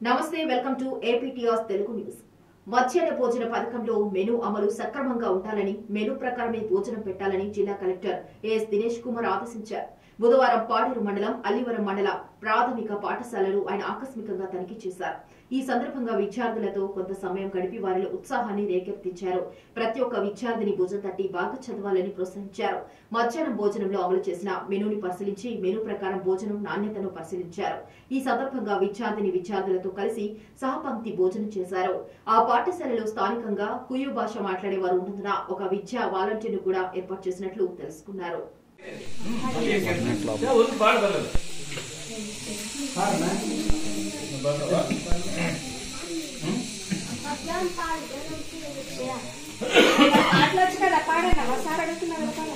నమస్తే welcome to ఏపీటీఆర్ Telugu news. మధ్యాహ్న భోజన పథకంలో మెను అమలు సక్రమంగా ఉండాలని, మెను ప్రకారమే భోజనం పెట్టాలని జిల్లా కలెక్టర్ ఏఎస్ దినేష్ కుమార్ ఆదేశించారు. బుధవారం పాడేరు మండలం అల్లివరం మండల ప్రాథమిక పాఠశాలలు ఆయన ఆకస్మికంగా తనిఖీ చేశారు. ఈ సందర్భంగా విద్యార్థులతో కొంత సమయం గడిపి వారిలో ఉత్సాహాన్ని రేకెత్తించారు. ప్రతి ఒక్క విద్యార్థిని భుజం తట్టి బాగా చదవాలని ప్రోత్సహించారు. మధ్యాహ్నం భోజనంలో అమలు చేసిన మెనూని పరిశీలించి మెనూ ప్రకారం భోజనం నాణ్యతను పరిశీలించారు. ఈ సందర్భంగా విద్యార్థులతో కలిసి సహపంక్తి భోజనం చేశారు. ఆ పాఠశాలలో స్థానికంగా కుయు భాష మాట్లాడే వారు ఉన్నందున ఒక విద్యా వాలంటీర్ను కూడా ఏర్పాటు చేసినట్లు తెలుసుకున్నారు.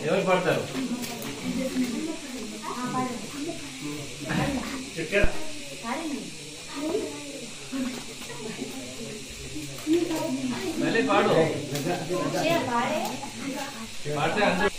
ఎవరు పడతారు? మళ్ళీ పాడు పాడితే అందరూ